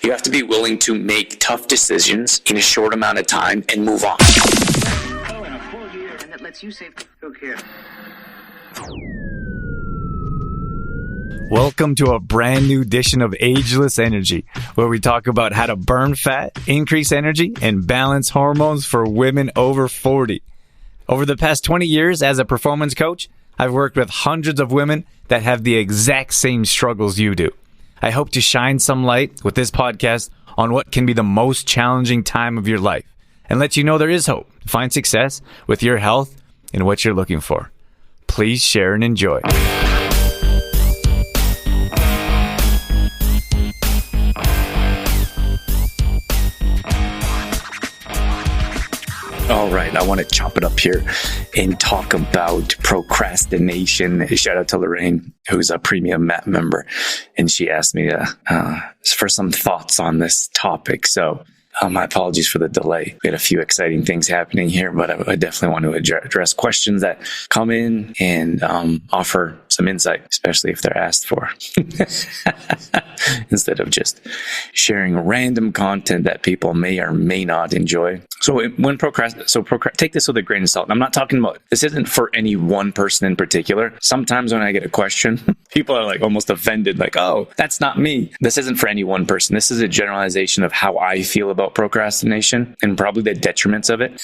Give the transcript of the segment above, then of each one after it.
You have to be willing to make tough decisions in a short amount of time and move on. Oh, in a full year, and that lets you save. Who cares? Welcome to a brand new edition of Ageless Energy, where we talk about how to burn fat, increase energy, and balance hormones for women over 40. Over the past 20 years as a performance coach, I've worked with hundreds of women that have the exact same struggles you do. I hope to shine some light with this podcast on what can be the most challenging time of your life and let you know there is hope to find success with your health and what you're looking for. Please share and enjoy. All right, I want to chop it up here and talk about procrastination. Shout out to Lorraine, who's a premium MAP member, and she asked me for some thoughts on this topic. So my apologies for the delay. We had a few exciting things happening here, but I definitely want to address questions that come in and offer some insight, especially if they're asked for, instead of just sharing random content that people may or may not enjoy. So when take this with a grain of salt. I'm not talking about, this isn't for any one person in particular. Sometimes when I get a question, people are like almost offended, like, oh, that's not me. This isn't for any one person. This is a generalization of how I feel about procrastination and probably the detriments of it.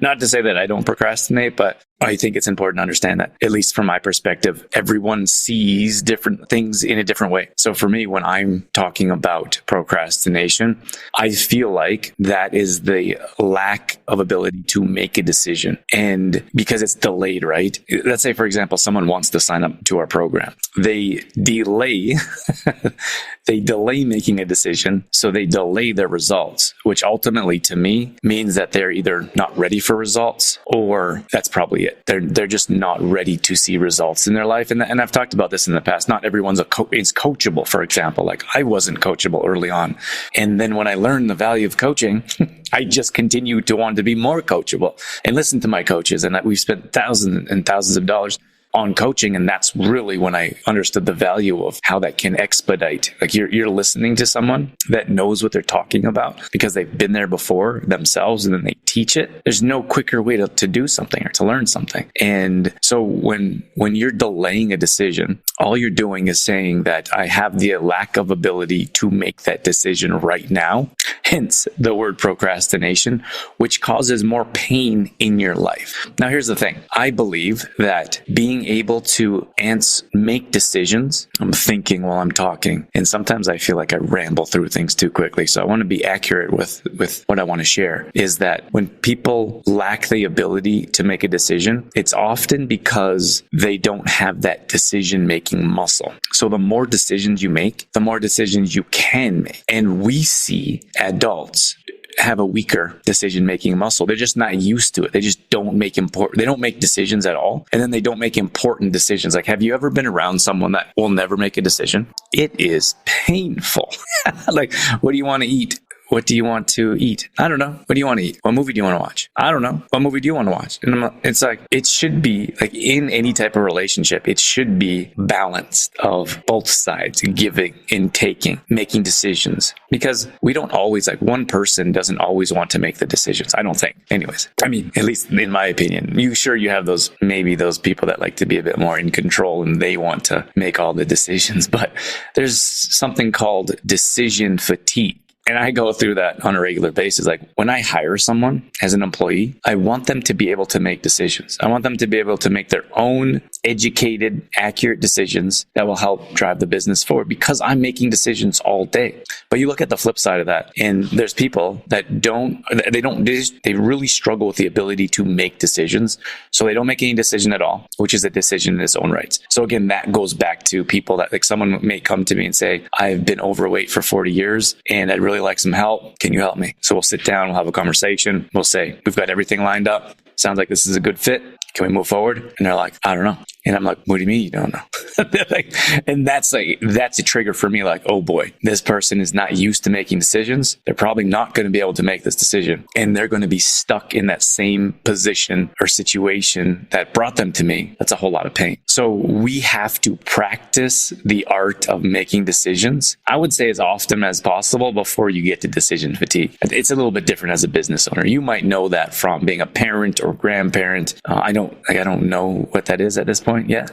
Not to say that I don't procrastinate, but I think it's important to understand that, at least from my perspective, everyone sees different things in a different way. So for me, when I'm talking about procrastination, I feel like that is the lack of ability to make a decision. And because it's delayed, right? Let's say, for example, someone wants to sign up to our program. They delay making a decision, so they delay their results, which ultimately to me means that they're either not ready for results, or that's probably it. They're just not ready to see results in their life. And I've talked about this in the past. Not everyone's is coachable, for example. Like I wasn't coachable early on. And then when I learned the value of coaching, I just continued to want to be more coachable and listen to my coaches. And we've spent thousands and thousands of dollars on coaching. And that's really when I understood the value of how that can expedite. Like you're listening to someone that knows what they're talking about because they've been there before themselves, and then they teach it. There's no quicker way to do something or to learn something. And so when you're delaying a decision, all you're doing is saying that I have the lack of ability to make that decision right now. Hence the word procrastination, which causes more pain in your life. Now, here's the thing. I believe that being able to make decisions, I'm thinking while I'm talking, and sometimes I feel like I ramble through things too quickly. So I want to be accurate with what I want to share, is that when people lack the ability to make a decision, it's often because they don't have that decision-making muscle. So the more decisions you make, the more decisions you can make. And we see adults have a weaker decision-making muscle. They're just not used to it. They just don't make decisions at all. And then they don't make important decisions. Like, have you ever been around someone that will never make a decision? It is painful. Like, what do you want to eat? What do you want to eat? I don't know. What do you want to eat? What movie do you want to watch? I don't know. What movie do you want to watch? And it's like, it should be like in any type of relationship, it should be balanced of both sides, giving and taking, making decisions, because we don't always, like, one person doesn't always want to make the decisions. I don't think. Anyways, I mean, at least in my opinion, you have those people that like to be a bit more in control and they want to make all the decisions, but there's something called decision fatigue. And I go through that on a regular basis. Like when I hire someone as an employee, I want them to be able to make decisions. I want them to be able to make their own educated, accurate decisions that will help drive the business forward, because I'm making decisions all day. But you look at the flip side of that, and there's people that they really struggle with the ability to make decisions. So they don't make any decision at all, which is a decision in its own rights. So again, that goes back to people that, like, someone may come to me and say, I've been overweight for 40 years and I'd really like some help. Can you help me? So we'll sit down, we'll have a conversation. We'll say, we've got everything lined up. Sounds like this is a good fit. can we move forward? And they're like, I don't know. And I'm like, what do you mean you don't know? And that's a trigger for me. Like, oh boy, this person is not used to making decisions. They're probably not going to be able to make this decision. And they're going to be stuck in that same position or situation that brought them to me. That's a whole lot of pain. So we have to practice the art of making decisions, I would say, as often as possible before you get to decision fatigue. It's a little bit different as a business owner. You might know that from being a parent or grandparent. I don't know what that is at this point yet.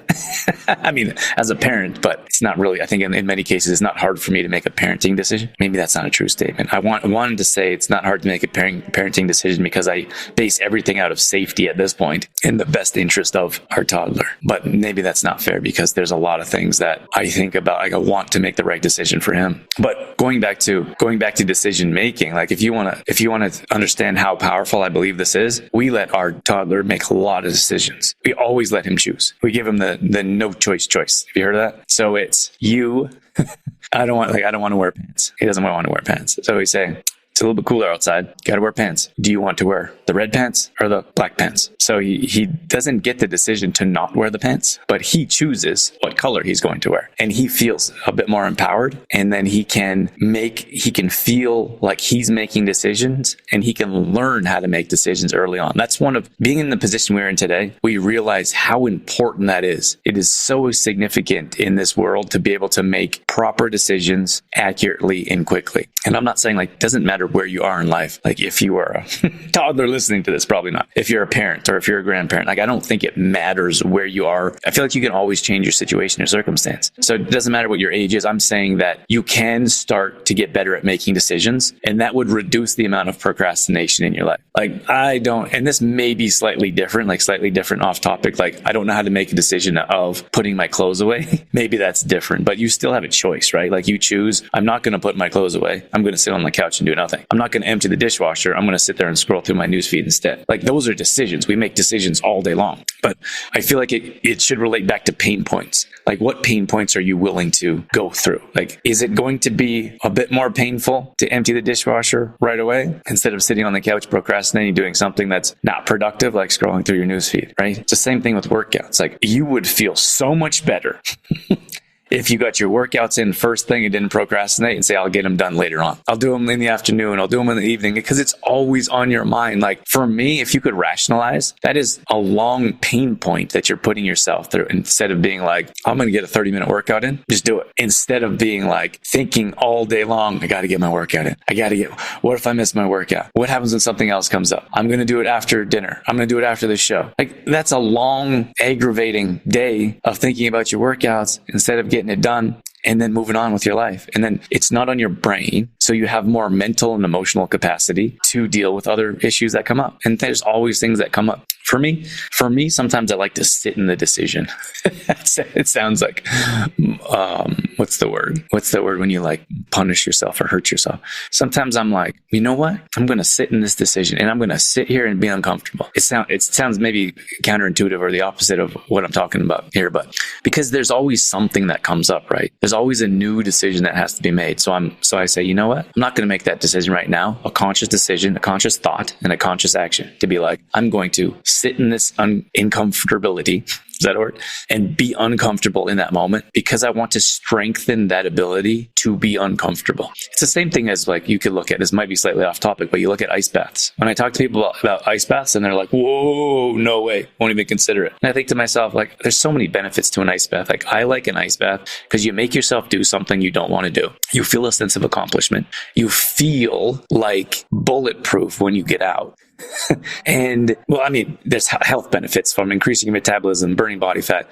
I mean, as a parent, but it's not really, I think in many cases, it's not hard for me to make a parenting decision. Maybe that's not a true statement. I wanted to say it's not hard to make a parenting decision because I base everything out of safety at this point in the best interest of our toddler. But maybe that's not fair because there's a lot of things that I think about. Like I want to make the right decision for him. But going back to decision making, like if you want to understand how powerful I believe this is, we let our toddler make a lot of decisions. We always let him choose. We give him the no choice. Have you heard of that? So it's you. I don't want to wear pants. He doesn't want to wear pants. So we say, it's a little bit cooler outside. Got to wear pants. Do you want to wear the red pants or the black pants? So he doesn't get the decision to not wear the pants, but he chooses what color he's going to wear. And he feels a bit more empowered. And then he can feel like he's making decisions and he can learn how to make decisions early on. That's one of being in the position we're in today. We realize how important that is. It is so significant in this world to be able to make proper decisions accurately and quickly. And I'm not saying like, it doesn't matter where you are in life. Like if you are a toddler listening to this, probably not. If you're a parent or if you're a grandparent, like I don't think it matters where you are. I feel like you can always change your situation or circumstance. So it doesn't matter what your age is. I'm saying that you can start to get better at making decisions, and that would reduce the amount of procrastination in your life. Like I don't, and this may be slightly different off topic. Like I don't know how to make a decision of putting my clothes away. Maybe that's different, but you still have a choice, right? Like you choose, I'm not going to put my clothes away. I'm going to sit on the couch and do nothing. I'm not going to empty the dishwasher. I'm going to sit there and scroll through my newsfeed instead. Like those are decisions. We make decisions all day long. But I feel like it should relate back to pain points. Like what pain points are you willing to go through? Like, is it going to be a bit more painful to empty the dishwasher right away instead of sitting on the couch procrastinating, doing something that's not productive, like scrolling through your newsfeed, right? It's the same thing with workouts. Like you would feel so much better if you got your workouts in first thing and didn't procrastinate and say, I'll get them done later on. I'll do them in the afternoon. I'll do them in the evening, because it's always on your mind. Like for me, if you could rationalize, that is a long pain point that you're putting yourself through, instead of being like, I'm going to get a 30-minute workout in. Just do it. Instead of being like thinking all day long, I got to get my workout in. What if I miss my workout? What happens when something else comes up? I'm going to do it after dinner. I'm going to do it after the show. Like that's a long, aggravating day of thinking about your workouts instead of getting it done and then moving on with your life. And then it's not on your brain. So you have more mental and emotional capacity to deal with other issues that come up. And there's always things that come up. For me, sometimes I like to sit in the decision. It sounds like, what's the word when you like punish yourself or hurt yourself? Sometimes I'm like, you know what? I'm going to sit in this decision and I'm going to sit here and be uncomfortable. It sounds maybe counterintuitive or the opposite of what I'm talking about here, but because there's always something that comes up, right? There's always a new decision that has to be made. So I say, you know what? I'm not going to make that decision right now. A conscious decision, a conscious thought, and a conscious action to be like, I'm going to sit in this uncomfortability. Is that a word? And be uncomfortable in that moment, because I want to strengthen that ability to be uncomfortable. It's the same thing as like, you could look at, this might be slightly off topic, but you look at ice baths. When I talk to people about ice baths and they're like, whoa, no way, won't even consider it. And I think to myself, like, there's so many benefits to an ice bath. Like I like an ice bath because you make yourself do something you don't want to do. You feel a sense of accomplishment. You feel like bulletproof when you get out. And well, I mean, there's health benefits from increasing metabolism, burning body fat,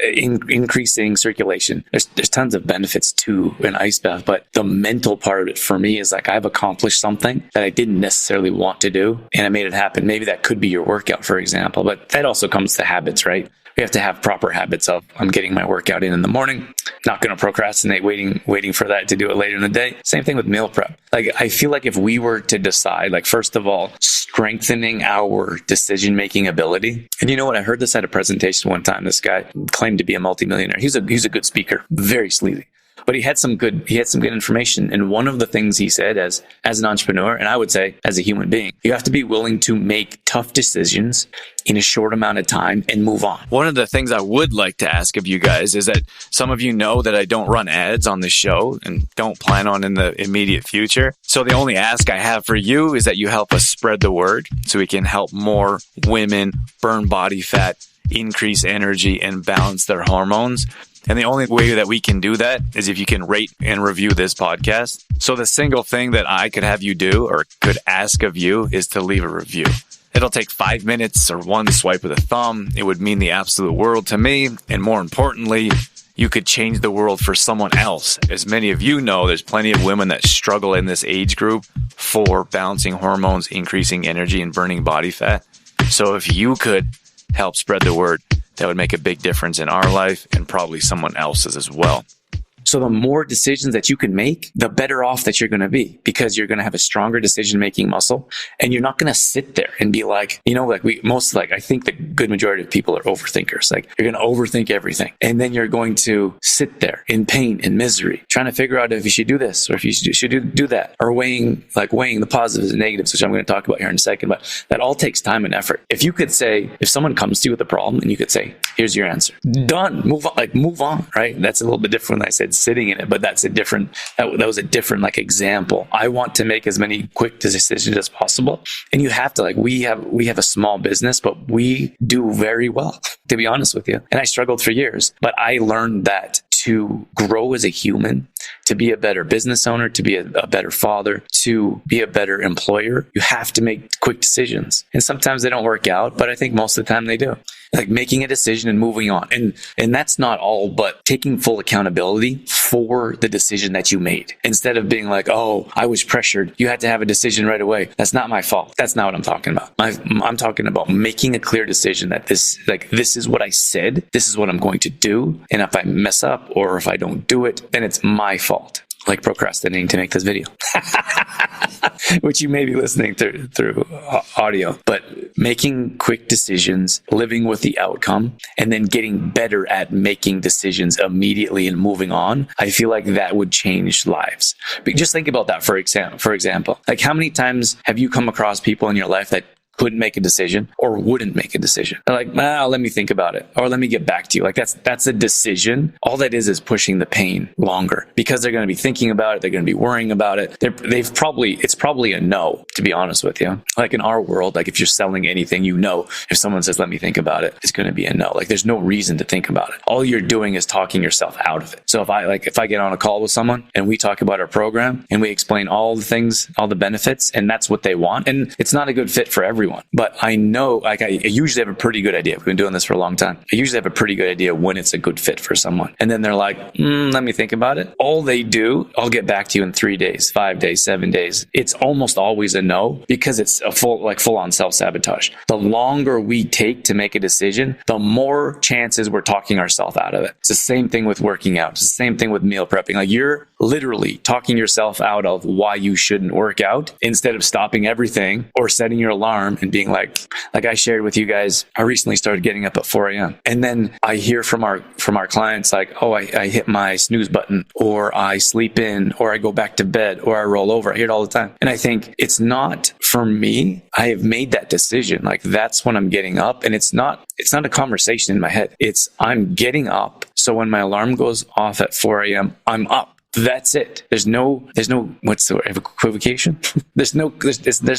increasing circulation. There's tons of benefits to an ice bath, but the mental part of it for me is like, I've accomplished something that I didn't necessarily want to do, and I made it happen. Maybe that could be your workout, for example, but that also comes to habits, right? We have to have proper habits of, I'm getting my workout in the morning, not going to procrastinate, waiting for that to do it later in the day. Same thing with meal prep. Like, I feel like if we were to decide, like, first of all, strengthening our decision-making ability. And you know what? I heard this at a presentation one time. This guy claimed to be a multimillionaire. He's a good speaker, very sleazy. But he had some good information. And one of the things he said as an entrepreneur, and I would say as a human being, you have to be willing to make tough decisions in a short amount of time and move on. One of the things I would like to ask of you guys is that some of you know that I don't run ads on this show and don't plan on in the immediate future. So the only ask I have for you is that you help us spread the word so we can help more women burn body fat, increase energy, and balance their hormones. And the only way that we can do that is if you can rate and review this podcast. So the single thing that I could have you do or could ask of you is to leave a review. It'll take 5 minutes or one swipe of the thumb. It would mean the absolute world to me. And more importantly, you could change the world for someone else. As many of you know, there's plenty of women that struggle in this age group for balancing hormones, increasing energy, and burning body fat. So if you could help spread the word, that would make a big difference in our life and probably someone else's as well. So the more decisions that you can make, the better off that you're going to be, because you're going to have a stronger decision-making muscle, and you're not going to sit there and be like, I think the good majority of people are overthinkers. Like, you're going to overthink everything. And then you're going to sit there in pain and misery, trying to figure out if you should do this or if you should do that, or weighing the positives and negatives, which I'm going to talk about here in a second. But that all takes time and effort. If someone comes to you with a problem and you could say, here's your answer, done, move on, right? That's a little bit different when I said sitting in it, but that was a different example. I want to make as many quick decisions as possible, and you have to we have a small business, but we do very well, to be honest with you. And I struggled for years, but I learned that to grow as a human, to be a better business owner, to be a better father, to be a better employer, you have to make quick decisions. And sometimes they don't work out, but I think most of the time they do. Like making a decision and moving on. And that's not all, but taking full accountability for the decision that you made. Instead of being like, oh, I was pressured, you had to have a decision right away. That's not my fault. That's not what I'm talking about. I'm talking about making a clear decision that this is what I said, this is what I'm going to do. And if I mess up or if I don't do it, then it's my fault. Like procrastinating to make this video, which you may be listening through audio, but making quick decisions, living with the outcome, and then getting better at making decisions immediately and moving on. I feel like that would change lives. But just think about that for example, like how many times have you come across people in your life that couldn't make a decision or wouldn't make a decision? They're like, let me think about it, or let me get back to you. Like that's a decision. All that is pushing the pain longer, because they're going to be thinking about it. They're going to be worrying about it. It's probably a no, to be honest with you. Like in our world, like if you're selling anything, if someone says, let me think about it, it's going to be a no. Like there's no reason to think about it. All you're doing is talking yourself out of it. So if I get on a call with someone and we talk about our program and we explain all the things, all the benefits, and that's what they want, and it's not a good fit for everyone. But I know, I usually have a pretty good idea. We've been doing this for a long time. I usually have a pretty good idea when it's a good fit for someone. And then they're like, let me think about it. All they do, I'll get back to you in 3 days, 5 days, 7 days. It's almost always a no, because it's a full on self-sabotage. The longer we take to make a decision, the more chances we're talking ourselves out of it. It's the same thing with working out. It's the same thing with meal prepping. Like you're literally talking yourself out of why you shouldn't work out, instead of stopping everything or setting your alarm and being like I shared with you guys, I recently started getting up at 4 a.m. And then I hear from our clients like, oh, I hit my snooze button, or I sleep in, or I go back to bed, or I roll over. I hear it all the time. And I think it's not for me. I have made that decision. Like that's when I'm getting up, and it's not a conversation in my head. It's I'm getting up. So when my alarm goes off at 4 a.m., I'm up. That's it. There's no, what's the word? Equivocation? there's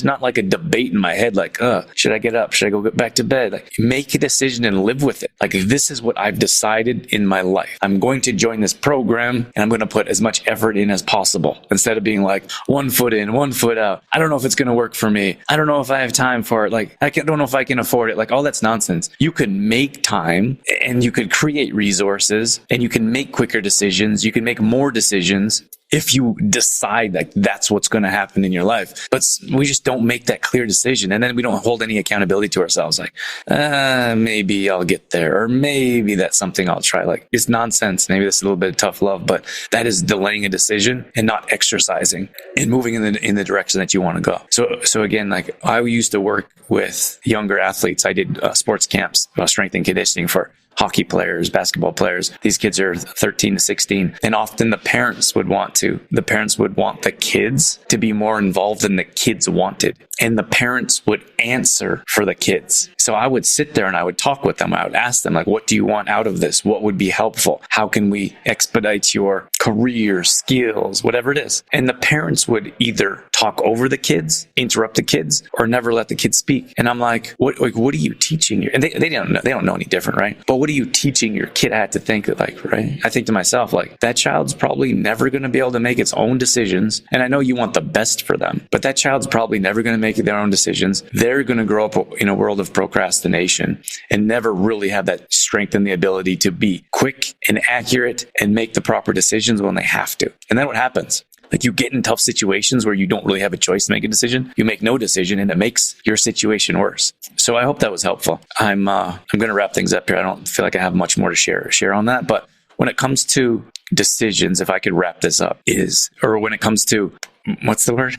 not like a debate in my head. Like, should I get up? Should I go get back to bed? Like, make a decision and live with it. Like, this is what I've decided in my life. I'm going to join this program and I'm going to put as much effort in as possible, instead of being like 1 foot in, 1 foot out. I don't know if it's going to work for me. I don't know if I have time for it. Like, don't know if I can afford it. Like, all that's nonsense. You can make time and you could create resources and you can make quicker decisions. You can make more decisions if you decide that that's what's going to happen in your life. But we just don't make that clear decision. And then we don't hold any accountability to ourselves. Like, maybe I'll get there, or maybe that's something I'll try. Like, it's nonsense. Maybe that's a little bit of tough love, but that is delaying a decision and not exercising and moving in the direction that you want to go. So again, like I used to work with younger athletes. I did sports camps, strength and conditioning for hockey players, basketball players. These kids are 13 to 16. And often the parents would want the kids to be more involved than the kids wanted. And the parents would answer for the kids. So I would sit there and I would talk with them. I would ask them, like, what do you want out of this? What would be helpful? How can we expedite your career, skills, whatever it is? And the parents would either talk over the kids, interrupt the kids, or never let the kids speak. And I'm like, what are you teaching your, and they don't know any different, right? But what are you teaching your kid? I had to think, like, right? I think to myself, like, that child's probably never going to be able to make its own decisions. And I know you want the best for them, but that child's probably never going to make their own decisions. They're going to grow up in a world of procrastination and never really have that strength and the ability to be quick and accurate and make the proper decisions when they have to. And then what happens? Like, you get in tough situations where you don't really have a choice to make a decision. You make no decision and it makes your situation worse. So I hope that was helpful. I'm going to wrap things up here. I don't feel like I have much more to share on that. But when it comes to decisions, if I could wrap this up, when it comes to, what's the word?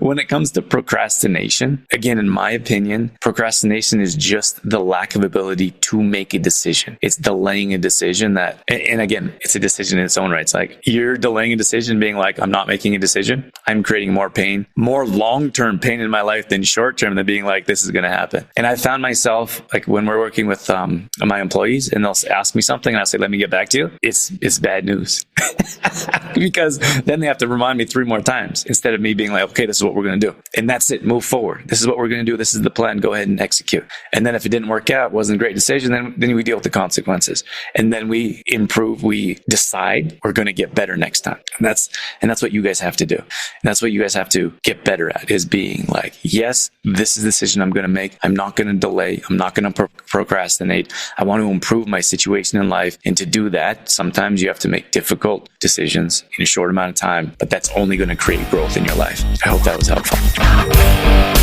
When it comes to procrastination, again, in my opinion, procrastination is just the lack of ability to make a decision. It's delaying a decision and again, it's a decision in its own right. It's like you're delaying a decision, being like, I'm not making a decision. I'm creating more pain, more long-term pain in my life than short-term, than being like, this is going to happen. And I found myself, like, when we're working with my employees and they'll ask me something and I'll say, let me get back to you. It's bad news. Because then they have to remind me 3 more times instead of me being like, okay, this is what we're going to do. And that's it. Move forward. This is what we're going to do. This is the plan. Go ahead and execute. And then if it didn't work out, wasn't a great decision, then we deal with the consequences. And then we improve. We decide we're going to get better next time. And that's what you guys have to do. And that's what you guys have to get better at, is being like, yes, this is the decision I'm going to make. I'm not going to delay. I'm not going to procrastinate. I want to improve my situation in life. And to do that, sometimes you have to make difficult decisions in a short amount of time, but that's only going to create growth in your life. I hope that was helpful.